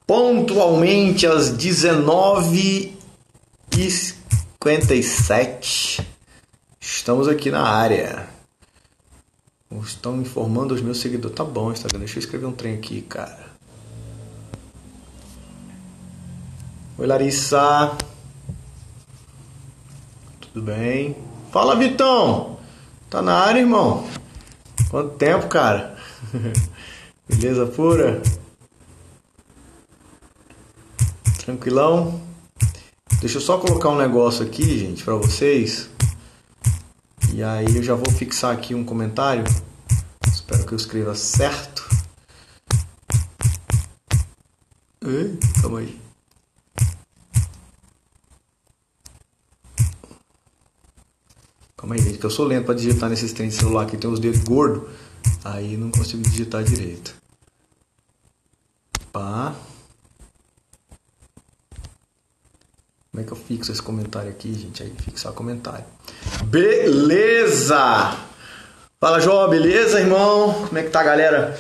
Pontualmente às 19h57. Estamos aqui na área. Estão informando os meus seguidores. Tá bom, Instagram. Deixa eu escrever um trem aqui, cara. Oi, Larissa. Tudo bem? Fala, Vitão. Tá na área, irmão? Quanto tempo, cara? Beleza pura? Tranquilão? Deixa eu só colocar um negócio aqui, gente, pra vocês. E aí eu já vou fixar aqui um comentário. Espero que eu escreva certo. Ei, calma aí. Calma aí, gente, que eu sou lento pra digitar nesses trem de celular que tem os dedos gordos. Aí não consigo digitar direito. Pá. Como é que eu fixo esse comentário aqui, gente? Aí, fixar comentário. Beleza! Fala, Jó, beleza, irmão? Como é que tá, galera?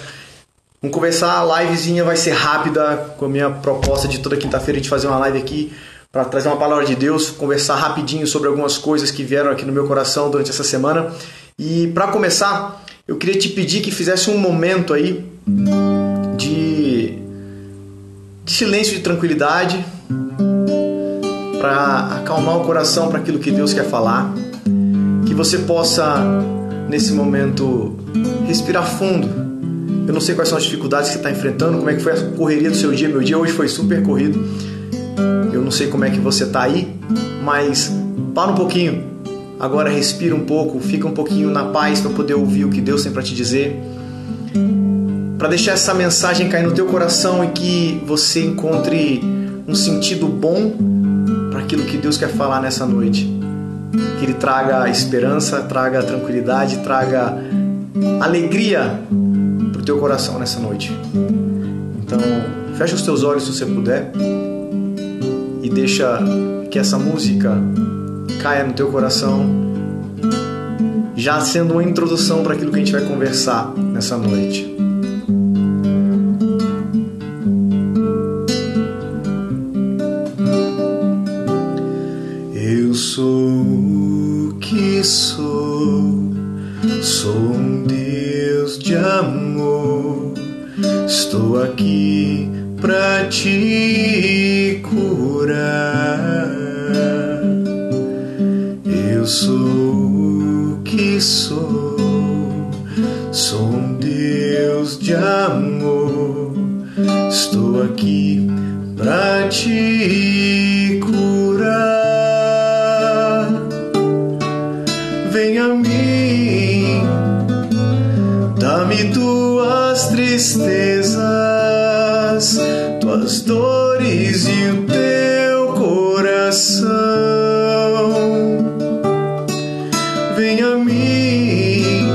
Vamos conversar, a livezinha vai ser rápida, com a minha proposta de toda quinta-feira a gente fazer uma live aqui para trazer uma palavra de Deus, conversar rapidinho sobre algumas coisas que vieram aqui no meu coração durante essa semana. E para começar, eu queria te pedir que fizesse um momento aí de silêncio, de tranquilidade, para acalmar o coração para aquilo que Deus quer falar, que você possa nesse momento respirar fundo. Eu não sei quais são as dificuldades que você está enfrentando, como é que foi a correria do seu dia. Meu dia hoje foi super corrido. Eu não sei como é que você está aí, mas para um pouquinho, agora respira um pouco, fica um pouquinho na paz para poder ouvir o que Deus tem para te dizer, para deixar essa mensagem cair no teu coração e que você encontre um sentido bom para aquilo que Deus quer falar nessa noite. Que Ele traga esperança, traga tranquilidade, traga alegria para o teu coração nessa noite. Então, fecha os teus olhos se você puder e deixa que essa música caia no teu coração, já sendo uma introdução para aquilo que a gente vai conversar nessa noite. Eu sou o que sou, sou um Deus de amor, estou aqui pra te curar. Eu sou o que sou, sou um Deus de amor, estou aqui pra te curar. Vem a mim, dá-me tuas tristezas, tuas dores e o teu coração. Vem a mim,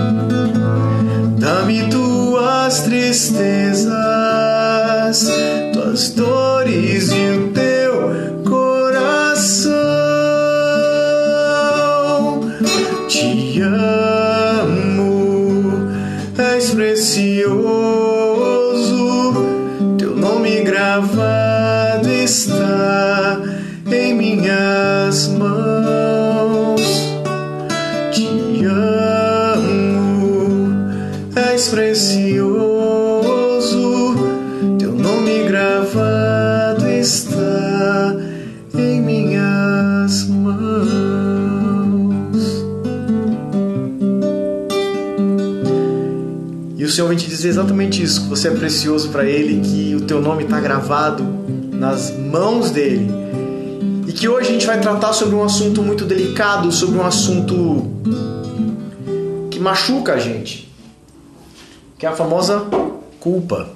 dá-me tuas tristezas, tuas dores e o teu coração. Te amo, és precioso, teu nome gravado está em minhas mãos. Te amo, és precioso, teu nome gravado está em minhas mãos. E o Senhor vem te dizer exatamente isso, que você é precioso para Ele, que o teu nome está gravado nas mãos dEle. E que hoje a gente vai tratar sobre um assunto muito delicado, sobre um assunto que machuca a gente, que é a famosa culpa.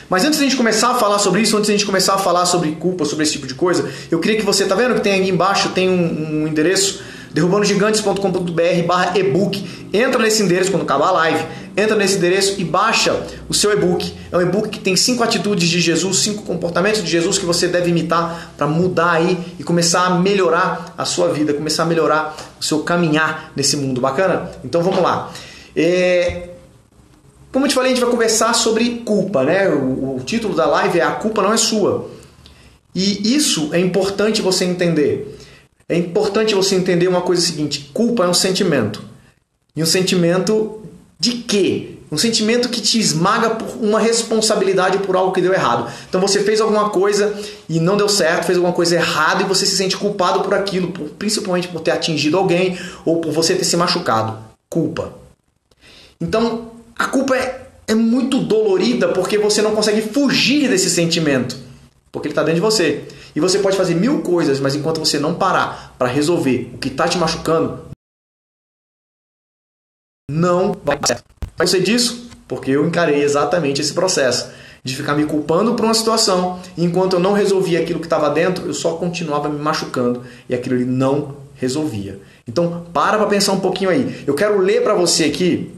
Mas antes de a gente começar a falar sobre isso, antes de a gente começar a falar sobre culpa, sobre esse tipo de coisa, eu queria que você, tá vendo que tem aqui embaixo, tem um endereço, derrubandogigantes.com.br/ebook. Entra nesse endereço quando acabar a live, entra nesse endereço e baixa o seu e-book. É um e-book que tem 5 atitudes de Jesus, 5 comportamentos de Jesus que você deve imitar para mudar aí e começar a melhorar a sua vida, começar a melhorar o seu caminhar nesse mundo. Bacana? Então vamos lá. Como eu te falei, a gente vai conversar sobre culpa, né? O título da live é A Culpa Não É Sua. E isso é importante você entender. É importante você entender uma coisa seguinte: culpa é um sentimento. E um sentimento de quê? Um sentimento que te esmaga por uma responsabilidade por algo que deu errado. Então você fez alguma coisa e não deu certo, fez alguma coisa errada e você se sente culpado por aquilo, principalmente por ter atingido alguém ou por você ter se machucado. Culpa. Então a culpa é muito dolorida porque você não consegue fugir desse sentimento. Porque ele está dentro de você. E você pode fazer 1000 coisas, mas enquanto você não parar para resolver o que está te machucando, não vai dar certo. Eu sei disso porque eu encarei exatamente esse processo de ficar me culpando por uma situação e enquanto eu não resolvia aquilo que estava dentro, eu só continuava me machucando e aquilo ali não resolvia. Então, para pensar um pouquinho aí. Eu quero ler para você aqui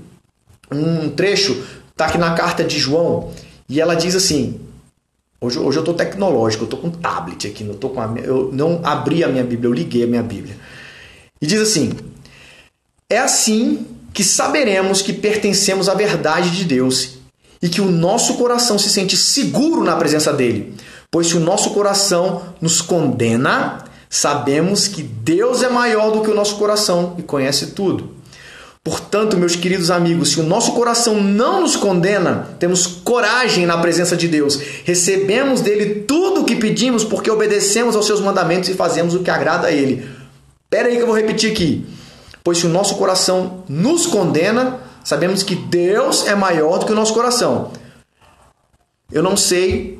um trecho, está aqui na carta de João, e ela diz assim... Hoje eu estou tecnológico, eu estou com um tablet aqui, eu não abri a minha Bíblia, eu liguei a minha Bíblia. E diz assim: é assim que saberemos que pertencemos à verdade de Deus e que o nosso coração se sente seguro na presença dele. Pois se o nosso coração nos condena, sabemos que Deus é maior do que o nosso coração e conhece tudo. Portanto, meus queridos amigos, se o nosso coração não nos condena, temos coragem na presença de Deus. Recebemos dele tudo o que pedimos porque obedecemos aos seus mandamentos e fazemos o que agrada a ele. Espera aí que eu vou repetir aqui. Pois se o nosso coração nos condena, sabemos que Deus é maior do que o nosso coração. Eu não sei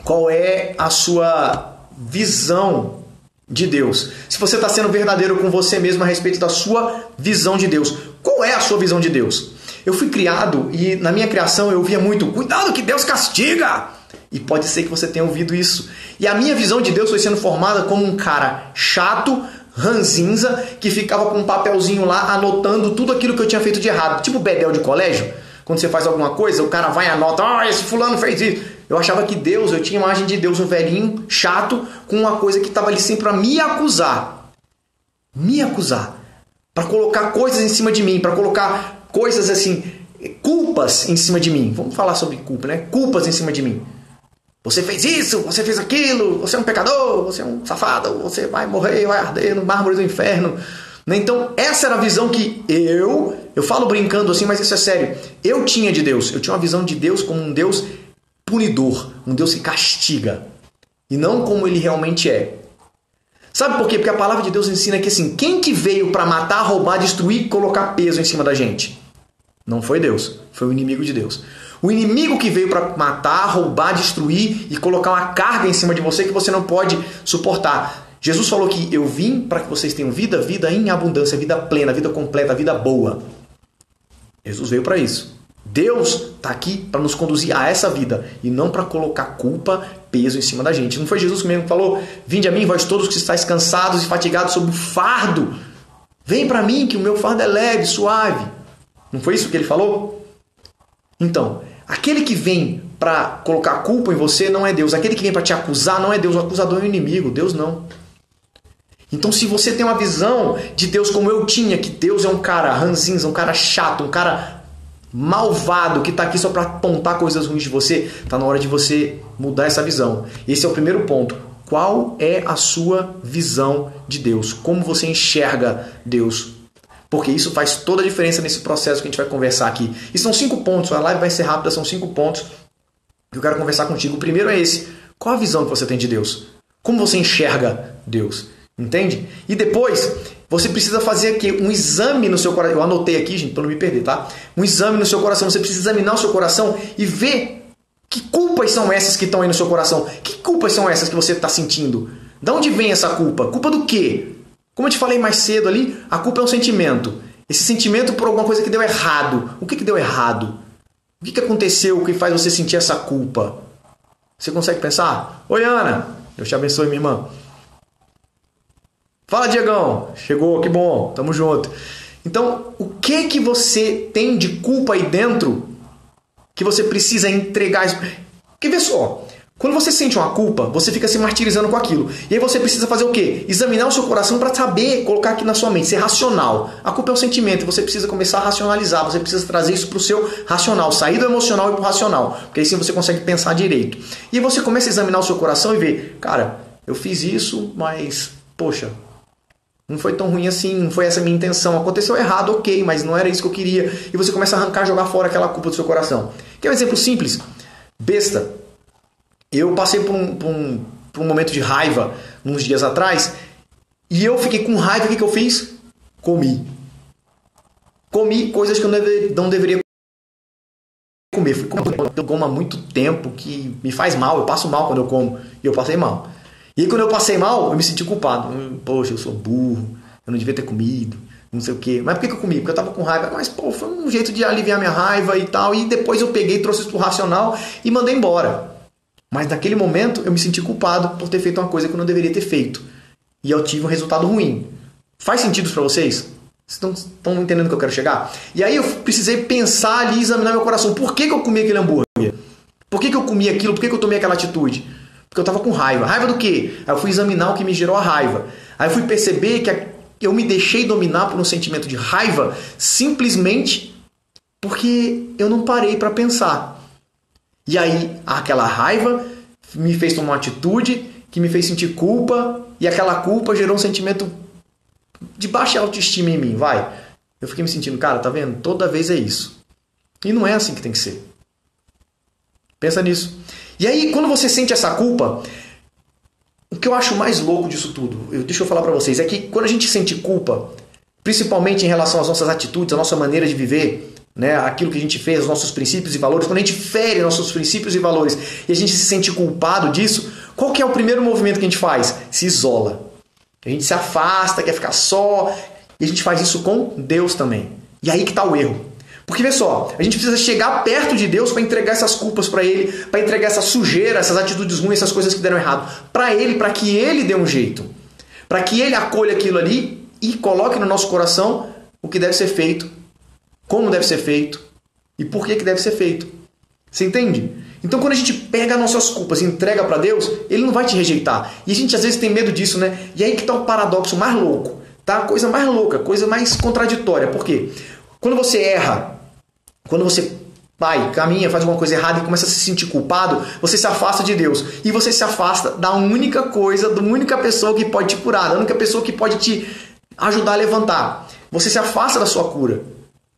qual é a sua visão de Deus. Se você está sendo verdadeiro com você mesmo a respeito da sua visão de Deus. Qual é a sua visão de Deus? Eu fui criado e na minha criação eu ouvia muito: cuidado que Deus castiga! E pode ser que você tenha ouvido isso. E a minha visão de Deus foi sendo formada como um cara chato, ranzinza, que ficava com um papelzinho lá anotando tudo aquilo que eu tinha feito de errado. Tipo bedel de colégio. Quando você faz alguma coisa, o cara vai e anota: esse fulano fez isso. Eu achava que Deus, eu tinha a imagem de Deus, um velhinho chato, com uma coisa que estava ali sempre para me acusar. Me acusar. Para colocar coisas em cima de mim, para colocar coisas assim, culpas em cima de mim. Vamos falar sobre culpa, né? Culpas em cima de mim. Você fez isso, você fez aquilo, você é um pecador, você é um safado, você vai morrer, vai arder no mármore do inferno. Então, essa era a visão que eu falo brincando assim, mas isso é sério, eu tinha de Deus. Eu tinha uma visão de Deus como um Deus punidor, um Deus que castiga, e não como ele realmente é. Sabe por quê? Porque a palavra de Deus ensina que assim, quem que veio para matar, roubar, destruir e colocar peso em cima da gente? Não foi Deus, foi o inimigo de Deus. O inimigo que veio para matar, roubar, destruir e colocar uma carga em cima de você que você não pode suportar. Jesus falou que eu vim para que vocês tenham vida, vida em abundância, vida plena, vida completa, vida boa. Jesus veio para isso. Deus está aqui para nos conduzir a essa vida e não para colocar culpa, peso em cima da gente. Não foi Jesus que mesmo falou: vinde a mim, vós todos que estáis cansados e fatigados sob o fardo. Vem para mim que o meu fardo é leve, suave. Não foi isso que ele falou? Então, aquele que vem para colocar culpa em você não é Deus. Aquele que vem para te acusar não é Deus. O acusador é o inimigo, Deus não. Então, se você tem uma visão de Deus como eu tinha, que Deus é um cara ranzinza, um cara chato, um cara malvado que está aqui só para apontar coisas ruins de você, está na hora de você mudar essa visão. Esse é o primeiro ponto. Qual é a sua visão de Deus? Como você enxerga Deus? Porque isso faz toda a diferença nesse processo que a gente vai conversar aqui. E são 5 pontos, a live vai ser rápida, são 5 pontos que eu quero conversar contigo. O primeiro é esse: qual a visão que você tem de Deus? Como você enxerga Deus? Entende? E depois, você precisa fazer aqui um exame no seu coração. Eu anotei aqui, gente, para não me perder, tá? Um exame no seu coração. Você precisa examinar o seu coração e ver que culpas são essas que estão aí no seu coração. Que culpas são essas que você está sentindo? De onde vem essa culpa? Culpa do quê? Como eu te falei mais cedo ali, a culpa é um sentimento. Esse sentimento por alguma coisa que deu errado. O que deu errado? O que aconteceu que faz você sentir essa culpa? Você consegue pensar? Oi, Ana. Deus te abençoe, minha irmã. Fala, Diegão. Chegou, que bom. Tamo junto. Então, o que você tem de culpa aí dentro que você precisa entregar? Porque vê só, Quando você sente uma culpa, você fica se martirizando com aquilo. E aí você precisa fazer o quê? Examinar o seu coração para saber, colocar aqui na sua mente, ser racional. A culpa é um sentimento, você precisa começar a racionalizar, você precisa trazer isso para o seu racional, sair do emocional e para o racional. Porque aí sim você consegue pensar direito. E aí você começa a examinar o seu coração e ver, cara, eu fiz isso, mas, poxa, não foi tão ruim assim, não foi essa a minha intenção. Aconteceu errado, ok, mas não era isso que eu queria. E você começa a arrancar, jogar fora aquela culpa do seu coração. Quer um exemplo simples? Besta. Eu passei por um momento de raiva uns dias atrás e eu fiquei com raiva. O que eu fiz? Comi coisas que eu não deveria comer. Eu como há muito tempo que me faz mal. Eu passo mal quando eu como e eu passei mal. E aí quando eu passei mal, eu me senti culpado. Poxa, eu sou burro, eu não devia ter comido, não sei o quê. Mas por que eu comi? Porque eu tava com raiva. Mas pô, foi um jeito de aliviar minha raiva e tal. E depois eu peguei, trouxe isso pro racional e mandei embora. Mas naquele momento eu me senti culpado por ter feito uma coisa que eu não deveria ter feito. E eu tive um resultado ruim. Faz sentido para vocês? Vocês estão entendendo o que eu quero chegar? E aí eu precisei pensar ali, examinar meu coração. Por que eu comi aquele hambúrguer? Por que eu comi aquilo? Por que eu tomei aquela atitude? Porque eu estava com raiva. Raiva do quê? Aí eu fui examinar o que me gerou a raiva. Aí eu fui perceber que eu me deixei dominar por um sentimento de raiva simplesmente porque eu não parei para pensar. E aí, aquela raiva me fez tomar uma atitude que me fez sentir culpa, e aquela culpa gerou um sentimento de baixa autoestima em mim, vai. Eu fiquei me sentindo, cara, tá vendo? Toda vez é isso. E não é assim que tem que ser. Pensa nisso. E aí, quando você sente essa culpa, o que eu acho mais louco disso tudo, deixa eu falar pra vocês, é que quando a gente sente culpa, principalmente em relação às nossas atitudes, à nossa maneira de viver, né, aquilo que a gente fez, os nossos princípios e valores, quando a gente fere nossos princípios e valores e a gente se sente culpado disso, qual que é o primeiro movimento que a gente faz? Se isola. A gente se afasta, quer ficar só, e a gente faz isso com Deus também. E aí que está o erro. Porque vê só, a gente precisa chegar perto de Deus para entregar essas culpas para Ele, para entregar essa sujeira, essas atitudes ruins, essas coisas que deram errado, para Ele, para que Ele dê um jeito. Para que Ele acolha aquilo ali e coloque no nosso coração o que deve ser feito, como deve ser feito e por que deve ser feito. Você entende? Então quando a gente pega nossas culpas e entrega para Deus, Ele não vai te rejeitar. E a gente às vezes tem medo disso, né? E aí que está o paradoxo mais louco, tá? A coisa mais louca, coisa mais contraditória. Por quê? Quando você erra, quando você vai, caminha, faz alguma coisa errada e começa a se sentir culpado, você se afasta de Deus. E você se afasta da única coisa, da única pessoa que pode te curar, da única pessoa que pode te ajudar a levantar. Você se afasta da sua cura.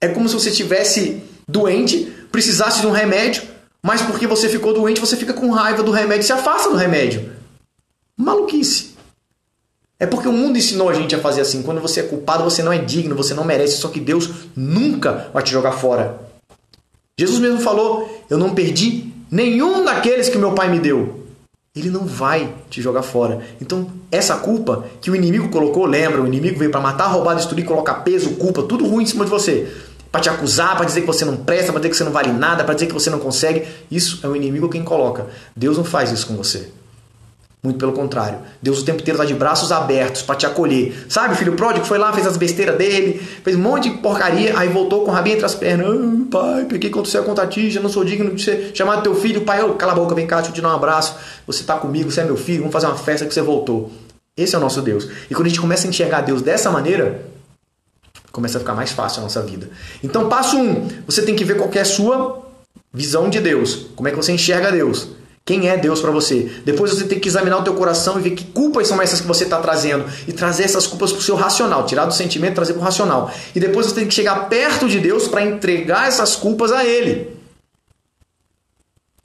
É como se você estivesse doente, precisasse de um remédio, mas porque você ficou doente, você fica com raiva do remédio e se afasta do remédio. Maluquice. É porque o mundo ensinou a gente a fazer assim. Quando você é culpado, você não é digno, você não merece, só que Deus nunca vai te jogar fora. Jesus mesmo falou, eu não perdi nenhum daqueles que meu Pai me deu. Ele não vai te jogar fora. Então, essa culpa que o inimigo colocou, lembra, o inimigo veio para matar, roubar, destruir, colocar peso, culpa, tudo ruim em cima de você. Para te acusar, para dizer que você não presta, para dizer que você não vale nada, para dizer que você não consegue. Isso é o inimigo quem coloca. Deus não faz isso com você. Muito pelo contrário. Deus o tempo inteiro está de braços abertos para te acolher. Sabe, o filho pródigo foi lá, fez as besteiras dele, fez um monte de porcaria, aí voltou com o rabinho entre as pernas. Pai, pequei contra o céu, contra ti, já não sou digno de ser chamado teu filho. Pai, cala a boca, vem cá, deixa eu te dar um abraço. Você está comigo, você é meu filho, vamos fazer uma festa que você voltou. Esse é o nosso Deus. E quando a gente começa a enxergar Deus dessa maneira, começa a ficar mais fácil a nossa vida. Então, passo 1, você tem que ver qual que é a sua visão de Deus. Como é que você enxerga Deus? Quem é Deus para você? Depois você tem que examinar o teu coração e ver que culpas são essas que você está trazendo. E trazer essas culpas para o seu racional. Tirar do sentimento e trazer para o racional. E depois você tem que chegar perto de Deus para entregar essas culpas a Ele.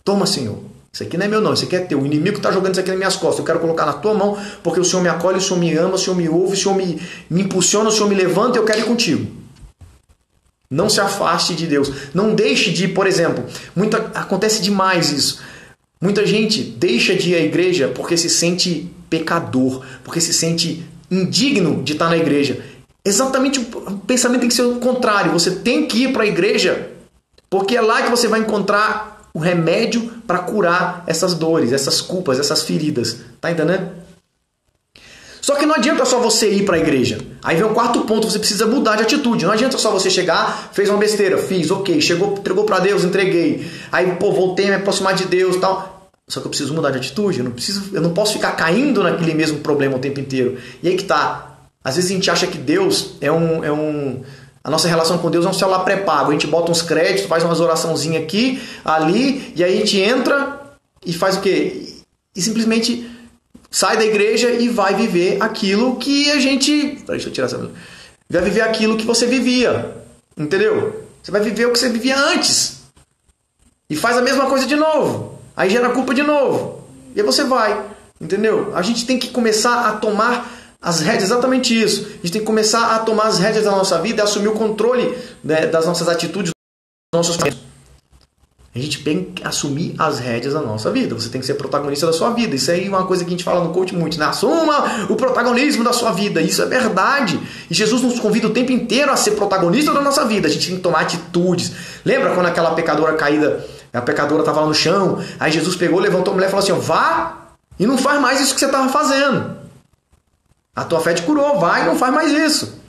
Toma, Senhor. Isso aqui não é meu não, isso aqui é teu. O inimigo está jogando isso aqui nas minhas costas. Eu quero colocar na tua mão, porque o Senhor me acolhe, o Senhor me ama, o Senhor me ouve, o Senhor me impulsiona, o Senhor me levanta e eu quero ir contigo. Não se afaste de Deus. Não deixe de ir, por exemplo, acontece demais isso. Muita gente deixa de ir à igreja porque se sente pecador, porque se sente indigno de estar na igreja. Exatamente o pensamento tem que ser o contrário. Você tem que ir para a igreja porque é lá que você vai encontrar o remédio para curar essas dores, essas culpas, essas feridas. Tá entendendo? Só que não adianta só você ir para a igreja. Aí vem o quarto ponto, você precisa mudar de atitude. Não adianta só você chegar, fez uma besteira, fiz, ok, chegou, entregou para Deus, entreguei. Aí, voltei a me aproximar de Deus e tal. Só que eu preciso mudar de atitude, eu não posso ficar caindo naquele mesmo problema o tempo inteiro. E aí que tá. Às vezes a gente acha que Deus a nossa relação com Deus é um celular pré-pago. A gente bota uns créditos, faz umas oraçãozinhas aqui, ali, e aí a gente entra e faz o quê? E simplesmente sai da igreja e vai viver aquilo que a gente... Deixa eu tirar essa... Vai viver aquilo que você vivia. Entendeu? Você vai viver o que você vivia antes. E faz a mesma coisa de novo. Aí gera culpa de novo. E aí você vai. Entendeu? A gente tem que começar a tomar as rédeas, exatamente isso. A gente tem que começar a tomar as rédeas da nossa vida e assumir o controle, né, das nossas atitudes, dos nossos pensamentos. A gente tem que assumir as rédeas da nossa vida. Você tem que ser protagonista da sua vida. Isso aí é uma coisa que a gente fala no coach muito, né? Assuma o protagonismo da sua vida. Isso é verdade. E Jesus nos convida o tempo inteiro a ser protagonista da nossa vida. A gente tem que tomar atitudes. Lembra quando aquela pecadora caída, a pecadora estava lá no chão, aí Jesus pegou, levantou a mulher e falou assim, ó, vá e não faz mais isso que você estava fazendo. A tua fé te curou, vai e não faz mais isso.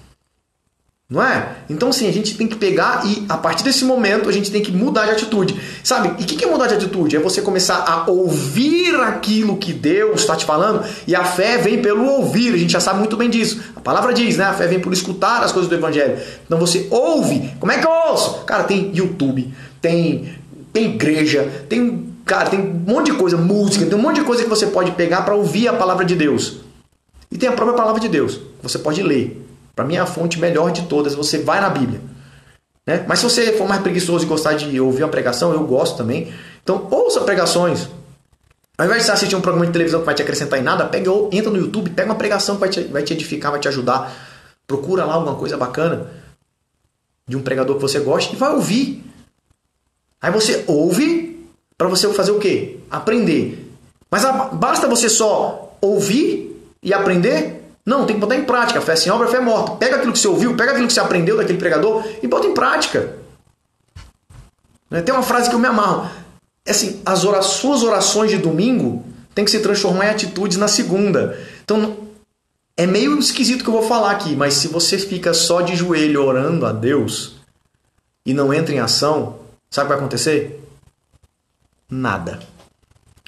Não é? Então, sim, a gente tem que pegar e, a partir desse momento, a gente tem que mudar de atitude. Sabe? E o que é mudar de atitude? É você começar a ouvir aquilo que Deus está te falando, e a fé vem pelo ouvir. A gente já sabe muito bem disso. A palavra diz, né? A fé vem por escutar as coisas do Evangelho. Então, você ouve. Como é que eu ouço? Cara, tem YouTube, tem igreja, cara, tem um monte de coisa, música, tem um monte de coisa que você pode pegar para ouvir a palavra de Deus. E tem a própria palavra de Deus, que você pode ler. Para mim é a fonte melhor de todas, você vai na Bíblia. Né? Mas se você for mais preguiçoso e gostar de ouvir uma pregação, eu gosto também. Então ouça pregações. Ao invés de você assistir um programa de televisão que vai te acrescentar em nada, entra no YouTube, pega uma pregação que vai te edificar, vai te ajudar. Procura lá alguma coisa bacana de um pregador que você gosta e vai ouvir. Aí você ouve para você fazer o quê? Aprender. Mas basta você só ouvir e aprender? Não, tem que botar em prática. Fé sem obra, fé morta. Pega aquilo que você ouviu, pega aquilo que você aprendeu daquele pregador e bota em prática. Tem uma frase que eu me amarro. É assim, suas orações de domingo tem que se transformar em atitudes na segunda. Então, é meio esquisito o que eu vou falar aqui, mas se você fica só de joelho orando a Deus e não entra em ação, sabe o que vai acontecer? Nada.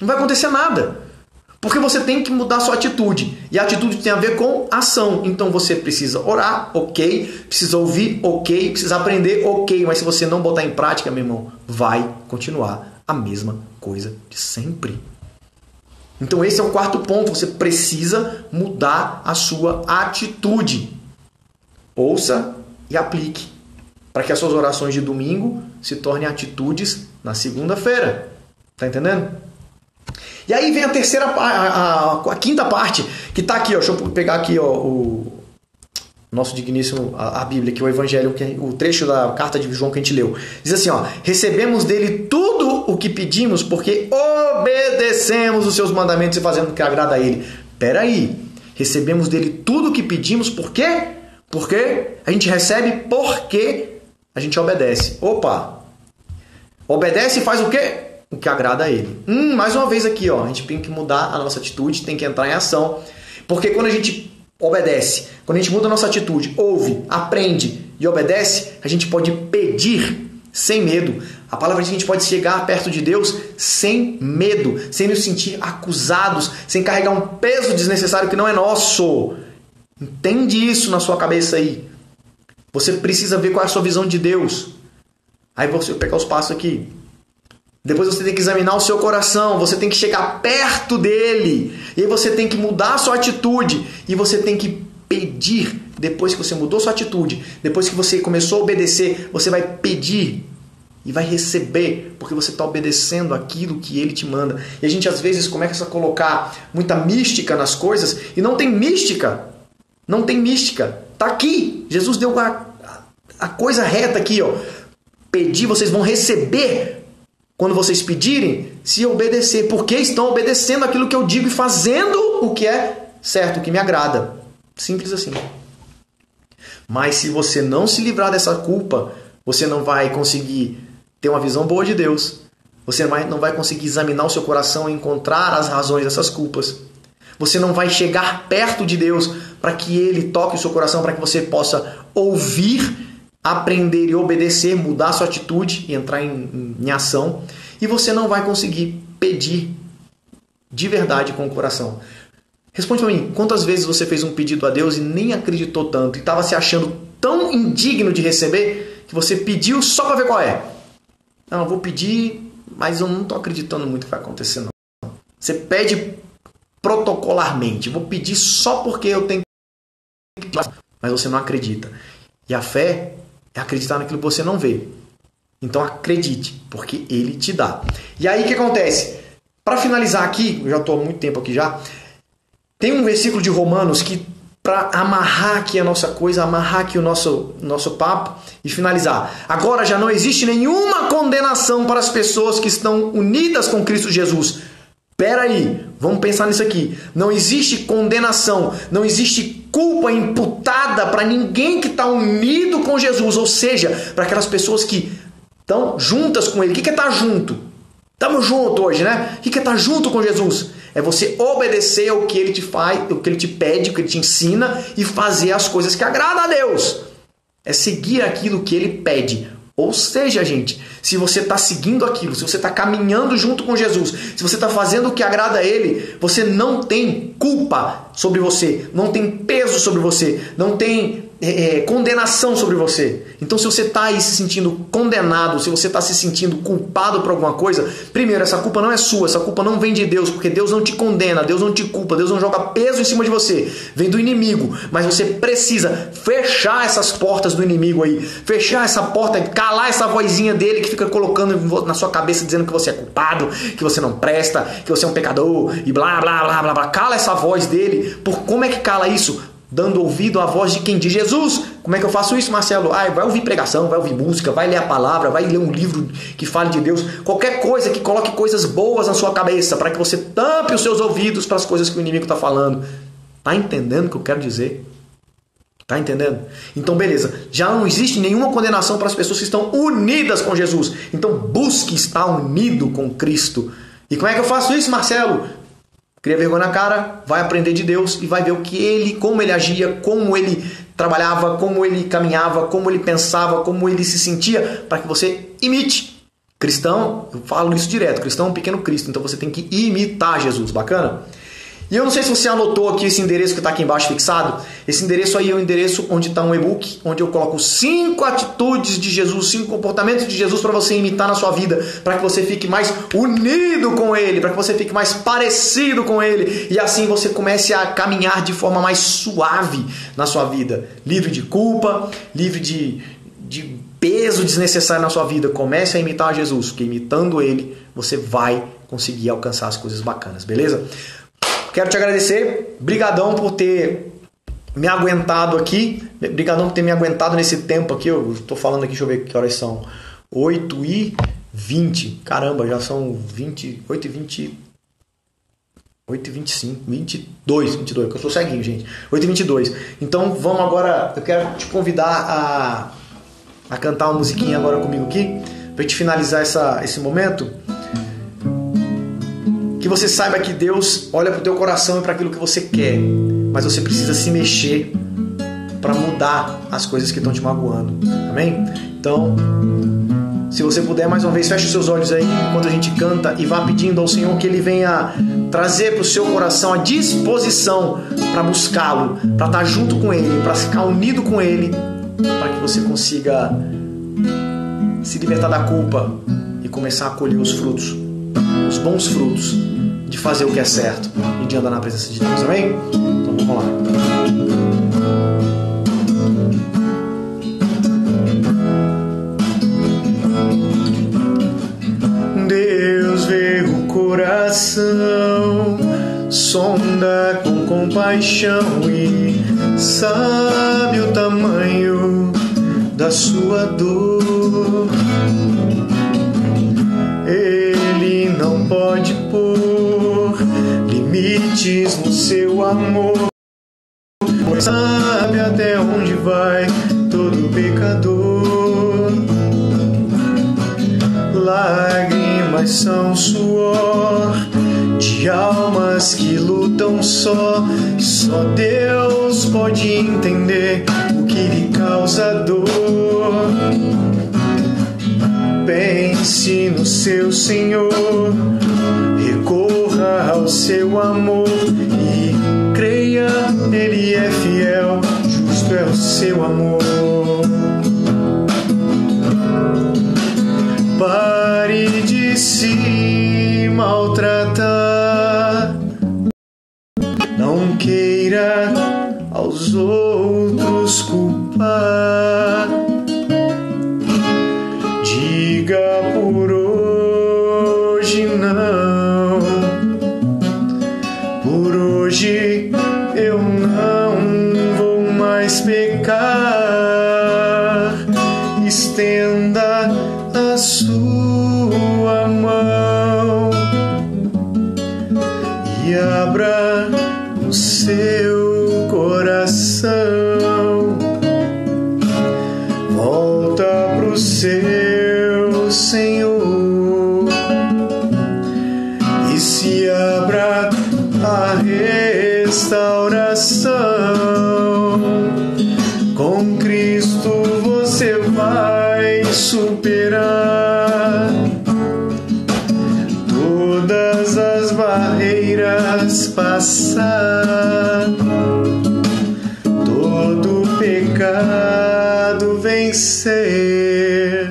Não vai acontecer nada. Porque você tem que mudar sua atitude. E a atitude tem a ver com ação. Então você precisa orar, ok. Precisa ouvir, ok. Precisa aprender, ok. Mas se você não botar em prática, meu irmão, vai continuar a mesma coisa de sempre. Então esse é o quarto ponto. Você precisa mudar a sua atitude. Ouça e aplique. Para que as suas orações de domingo se tornem atitudes na segunda-feira. Tá entendendo? E aí vem a terceira, a quinta parte, que está aqui, ó. Deixa eu pegar aqui, ó, o nosso digníssimo, a Bíblia, que é o Evangelho, o trecho da carta de João que a gente leu. Diz assim, ó, recebemos dele tudo o que pedimos, porque obedecemos os seus mandamentos e fazemos o que agrada a ele. Peraí, recebemos dele tudo o que pedimos, por quê? Porque a gente recebe porque a gente obedece. Opa! Obedece e faz o quê? O que agrada a ele. Mais uma vez aqui, ó, a gente tem que mudar a nossa atitude, tem que entrar em ação. Porque quando a gente obedece, quando a gente muda a nossa atitude, ouve, aprende e obedece, a gente pode pedir sem medo. A palavra diz que a gente pode chegar perto de Deus sem medo, sem nos sentir acusados, sem carregar um peso desnecessário que não é nosso. Entende isso na sua cabeça aí. Você precisa ver qual é a sua visão de Deus. Aí você vai pegar os passos aqui. Depois você tem que examinar o seu coração, você tem que chegar perto dele, e aí você tem que mudar a sua atitude, e você tem que pedir. Depois que você mudou sua atitude, depois que você começou a obedecer, você vai pedir e vai receber, porque você está obedecendo aquilo que ele te manda. E a gente às vezes começa a colocar muita mística nas coisas, e não tem mística, não tem mística. Está aqui, Jesus deu a coisa reta aqui, ó. Pedir, vocês vão receber. Quando vocês pedirem, se obedecer, porque estão obedecendo aquilo que eu digo e fazendo o que é certo, o que me agrada. Simples assim. Mas se você não se livrar dessa culpa, você não vai conseguir ter uma visão boa de Deus. Você não vai conseguir examinar o seu coração e encontrar as razões dessas culpas. Você não vai chegar perto de Deus para que Ele toque o seu coração, para que você possa ouvir, aprender e obedecer, mudar sua atitude e entrar em ação. E você não vai conseguir pedir de verdade com o coração. Responde para mim, quantas vezes você fez um pedido a Deus e nem acreditou tanto e estava se achando tão indigno de receber que você pediu só para ver qual é? Não, eu vou pedir, mas eu não estou acreditando muito que vai acontecer não. Você pede protocolarmente, vou pedir só porque eu tenho que... Mas você não acredita. E a fé é acreditar naquilo que você não vê. Então acredite, porque Ele te dá. E aí o que acontece? Para finalizar aqui, eu já estou há muito tempo aqui já, tem um versículo de Romanos que, para amarrar aqui a nossa coisa, amarrar aqui o nosso papo e finalizar. Agora já não existe nenhuma condenação para as pessoas que estão unidas com Cristo Jesus. Espera aí, vamos pensar nisso aqui. Não existe condenação, não existe culpa imputada para ninguém que está unido com Jesus. Ou seja, para aquelas pessoas que estão juntas com Ele. O que é estar junto? Estamos juntos hoje, né? O que é estar junto com Jesus? É você obedecer ao que Ele te faz, o que Ele te pede, o que Ele te ensina e fazer as coisas que agradam a Deus. É seguir aquilo que Ele pede. Ou seja, gente, se você está seguindo aquilo, se você está caminhando junto com Jesus, se você está fazendo o que agrada a Ele, você não tem culpa sobre você, não tem peso sobre você, não tem condenação sobre você. Então, se você está aí se sentindo condenado, se você está se sentindo culpado por alguma coisa, primeiro, essa culpa não é sua, essa culpa não vem de Deus, porque Deus não te condena, Deus não te culpa, Deus não joga peso em cima de você, vem do inimigo. Mas você precisa fechar essas portas do inimigo aí, fechar essa porta, calar essa vozinha dele que fica colocando na sua cabeça dizendo que você é culpado, que você não presta, que você é um pecador e blá blá blá blá blá. Cala essa voz dele. Como é que cala isso? Dando ouvido à voz de quem? De Jesus. Como é que eu faço isso, Marcelo? Vai ouvir pregação, vai ouvir música, vai ler a palavra, vai ler um livro que fale de Deus. Qualquer coisa que coloque coisas boas na sua cabeça, para que você tampe os seus ouvidos para as coisas que o inimigo está falando. Tá entendendo o que eu quero dizer? Tá entendendo? Então, beleza. Já não existe nenhuma condenação para as pessoas que estão unidas com Jesus. Então, busque estar unido com Cristo. E como é que eu faço isso, Marcelo? Cria vergonha na cara, vai aprender de Deus e vai ver como ele agia, como ele trabalhava, como ele caminhava, como ele pensava, como ele se sentia, para que você imite. Cristão, eu falo isso direto, cristão é um pequeno Cristo, então você tem que imitar Jesus, bacana? E eu não sei se você anotou aqui esse endereço que está aqui embaixo fixado. Esse endereço aí é o endereço onde está um e-book, onde eu coloco 5 atitudes de Jesus, 5 comportamentos de Jesus para você imitar na sua vida, para que você fique mais unido com Ele, para que você fique mais parecido com Ele, e assim você comece a caminhar de forma mais suave na sua vida, livre de culpa, livre de peso desnecessário na sua vida. Comece a imitar Jesus, porque imitando Ele, você vai conseguir alcançar as coisas bacanas, beleza? Quero te agradecer, brigadão por ter me aguentado aqui, brigadão por ter me aguentado nesse tempo aqui, eu estou falando aqui, deixa eu ver que horas são, 8h20, caramba, já são 8h20, 8h25, 22, porque eu sou ceguinho, gente, 8h22, então vamos agora, eu quero te convidar a cantar uma musiquinha agora comigo aqui, para gente finalizar esse momento. Que você saiba que Deus olha para o teu coração e para aquilo que você quer, mas você precisa se mexer para mudar as coisas que estão te magoando, amém? Então, se você puder, mais uma vez, feche os seus olhos aí enquanto a gente canta e vá pedindo ao Senhor que Ele venha trazer para o seu coração a disposição para buscá-lo, para estar junto com Ele, para ficar unido com Ele, para que você consiga se libertar da culpa e começar a colher os frutos, os bons frutos de fazer o que é certo e de andar na presença de Deus, amém? Então vamos lá. Deus vê o coração, sonda com compaixão e sabe o tamanho da sua dor. Ele não pode pôr limites no seu amor, pois sabe até onde vai todo pecador. Lágrimas são suor de almas que lutam só. Só Deus pode entender o que lhe causa dor. Pense no seu Senhor, recorra ao ao seu amor e creia, Ele é fiel, justo é o seu amor. Pare de se maltratar, não queira aos outros culpar. Diga por hoje não, por hoje eu não vou mais pecar. Estenda a sua mão e abra o seu coração. Volta pro seu Senhor e se abra a restauração. Com Cristo você vai superar todas as barreiras, passar todo pecado, vencer.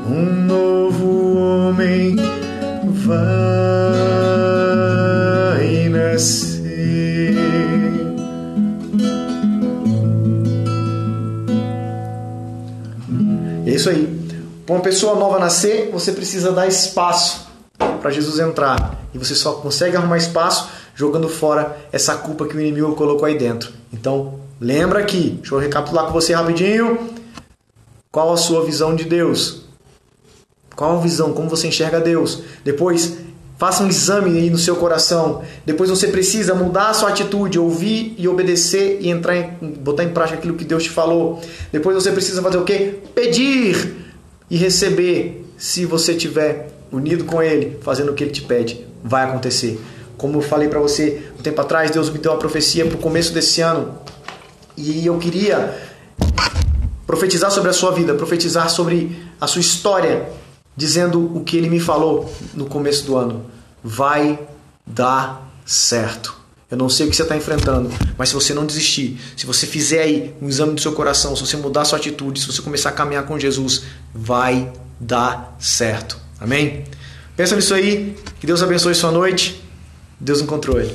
Um novo homem vai nascer. É isso aí. Para uma pessoa nova nascer, você precisa dar espaço para Jesus entrar. E você só consegue arrumar espaço jogando fora essa culpa que o inimigo colocou aí dentro. Então, lembra aqui, deixa eu recapitular com você rapidinho. Qual a sua visão de Deus? Qual a visão? Como você enxerga Deus? Depois, faça um exame aí no seu coração. Depois você precisa mudar a sua atitude, ouvir e obedecer e botar em prática aquilo que Deus te falou. Depois você precisa fazer o quê? Pedir e receber. Se você estiver unido com Ele, fazendo o que Ele te pede, vai acontecer. Como eu falei para você um tempo atrás, Deus me deu uma profecia para o começo desse ano. E eu queria profetizar sobre a sua vida, profetizar sobre a sua história, dizendo o que Ele me falou no começo do ano. Vai dar certo. Eu não sei o que você está enfrentando, mas se você não desistir, se você fizer aí um exame do seu coração, se você mudar a sua atitude, se você começar a caminhar com Jesus, vai dar certo. Amém? Pensa nisso aí, que Deus abençoe sua noite. Deus no controle.